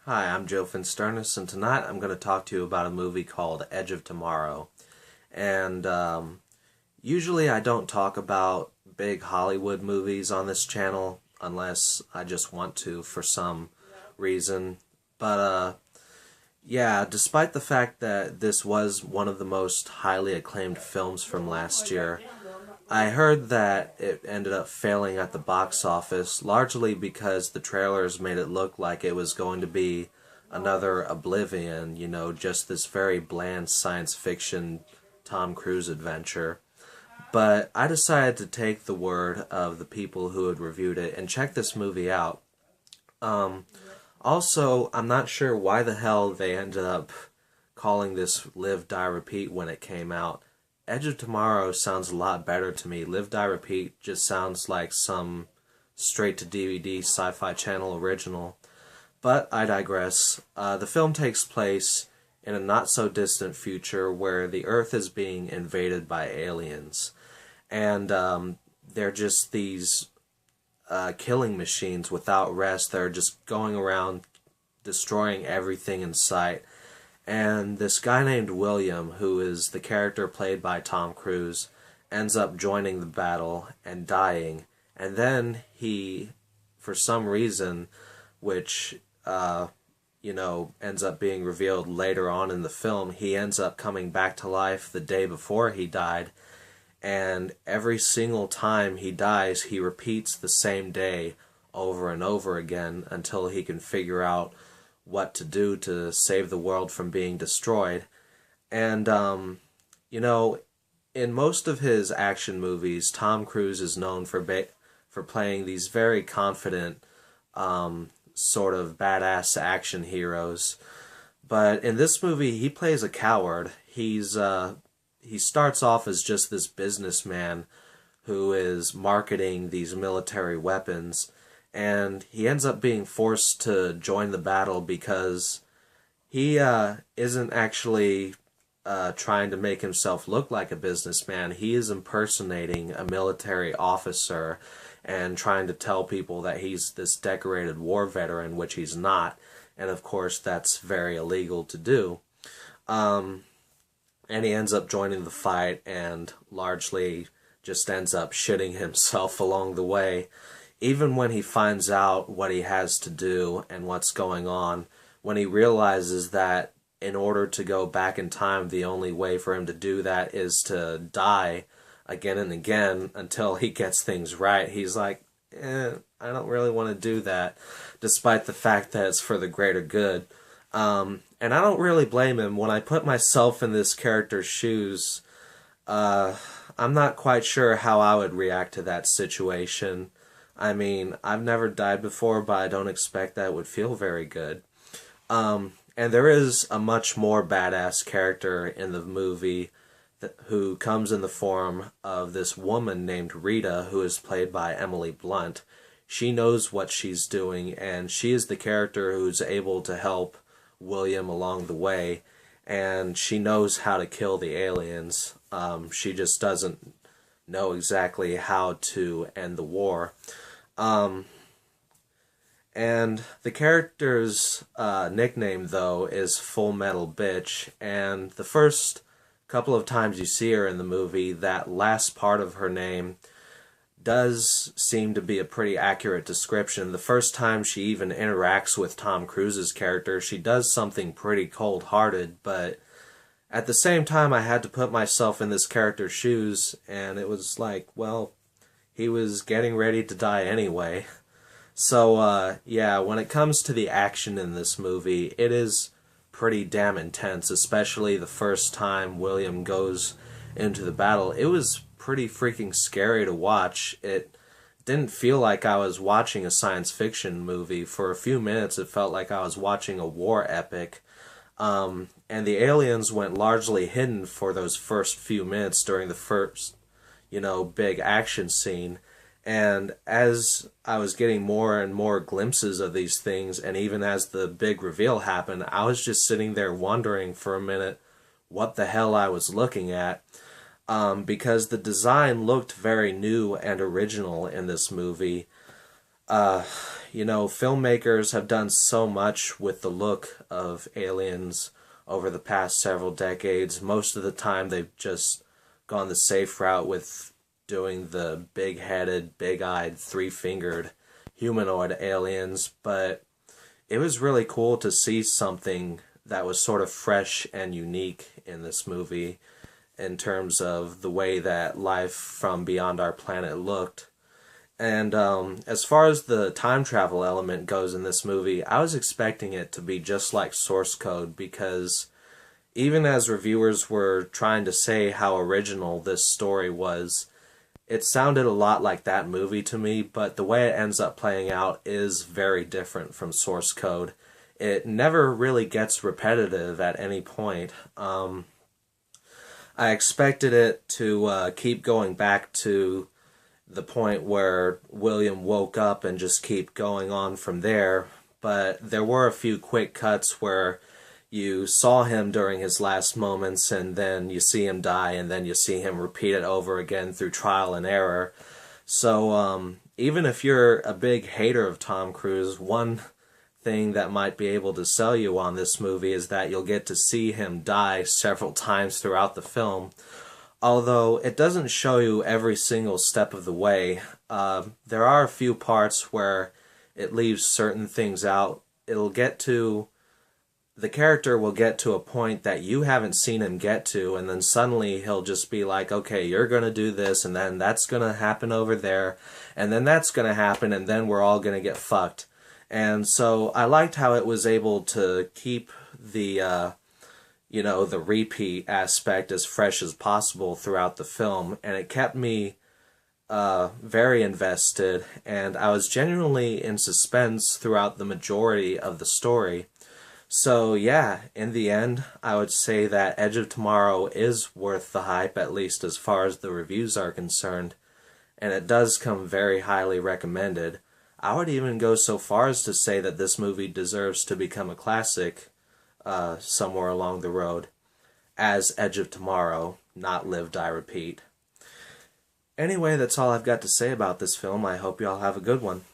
Hi, I'm Joe Finsternis, and tonight I'm going to talk to you about a movie called Edge of Tomorrow. And usually I don't talk about big Hollywood movies on this channel unless I just want to for some reason. But yeah, despite the fact that this was one of the most highly acclaimed films from last year, I heard that it ended up failing at the box office, largely because the trailers made it look like it was going to be another Oblivion, just this very bland science fiction Tom Cruise adventure. But I decided to take the word of the people who had reviewed it and check this movie out. Um, Also, I'm not sure why the hell they ended up calling this Live, Die, Repeat when it came out. Edge of Tomorrow sounds a lot better to me. Live, Die, Repeat just sounds like some straight-to-DVD Sci-Fi Channel original. But I digress. The film takes place in a not-so-distant future where the Earth is being invaded by aliens. And they're just these killing machines without rest. They're just going around destroying everything in sight. And this guy named William, who is the character played by Tom Cruise, ends up joining the battle and dying. And then he, for some reason, which, ends up being revealed later on in the film, he ends up coming back to life the day before he died. And every single time he dies, he repeats the same day over and over again until he can figure out what to do to save the world from being destroyed. And, in most of his action movies, Tom Cruise is known for playing these very confident, sort of badass action heroes. But in this movie, he plays a coward. He starts off as just this businessman who is marketing these military weapons, and he ends up being forced to join the battle because he isn't actually trying to make himself look like a businessman. He is impersonating a military officer and trying to tell people that he's this decorated war veteran, which he's not. And of course, that's very illegal to do. And he ends up joining the fight and largely just ends up shitting himself along the way. Even when he finds out what he has to do and what's going on, when he realizes that in order to go back in time, the only way for him to do that is to die again and again until he gets things right, he's like, I don't really want to do that, despite the fact that it's for the greater good. And I don't really blame him. When I put myself in this character's shoes, I'm not quite sure how I would react to that situation. I mean, I've never died before, but I don't expect that it would feel very good. And there is a much more badass character in the movie who comes in the form of this woman named Rita, who is played by Emily Blunt. She knows what she's doing, and she is the character who's able to help William along the way, and she knows how to kill the aliens. She just doesn't know exactly how to end the war. And the character's nickname, though, is Full Metal Bitch, and the first couple of times you see her in the movie, that last part of her name does seem to be a pretty accurate description. The first time she even interacts with Tom Cruise's character, she does something pretty cold-hearted, but at the same time I had to put myself in this character's shoes, and it was like, well, he was getting ready to die anyway. So, yeah, when it comes to the action in this movie, it is pretty damn intense, especially the first time William goes into the battle. It was pretty freaking scary to watch. It didn't feel like I was watching a science fiction movie. For a few minutes, it felt like I was watching a war epic. And the aliens went largely hidden for those first few minutes during the first, big action scene. And as I was getting more and more glimpses of these things, and even as the big reveal happened, I was just sitting there wondering for a minute what the hell I was looking at. Because the design looked very new and original in this movie. Uh, filmmakers have done so much with the look of aliens over the past several decades. Most of the time, they've just gone the safe route with doing the big-headed, big-eyed, three-fingered humanoid aliens, but it was really cool to see something that was sort of fresh and unique in this movie in terms of the way that life from beyond our planet looked. And as far as the time travel element goes in this movie, I was expecting it to be just like Source Code, because even as reviewers were trying to say how original this story was, it sounded a lot like that movie to me, but the way it ends up playing out is very different from Source Code. It never really gets repetitive at any point. I expected it to keep going back to the point where William woke up and just keep going on from there, but there were a few quick cuts where you saw him during his last moments, and then you see him die, and then you see him repeat it over again through trial and error. So even if you're a big hater of Tom Cruise, one thing that might be able to sell you on this movie is that you'll get to see him die several times throughout the film. Although it doesn't show you every single step of the way, there are a few parts where it leaves certain things out. The character will get to a point that you haven't seen him get to, and then suddenly he'll just be like, okay, you're going to do this, and then that's going to happen over there, and then that's going to happen, and then we're all going to get fucked. And so I liked how it was able to keep the the repeat aspect as fresh as possible throughout the film, and it kept me very invested, and I was genuinely in suspense throughout the majority of the story. So yeah, in the end, I would say that Edge of Tomorrow is worth the hype, at least as far as the reviews are concerned, and it does come very highly recommended. I would even go so far as to say that this movie deserves to become a classic somewhere along the road as Edge of Tomorrow, not Live, Die, Repeat. Anyway, that's all I've got to say about this film. I hope y'all have a good one.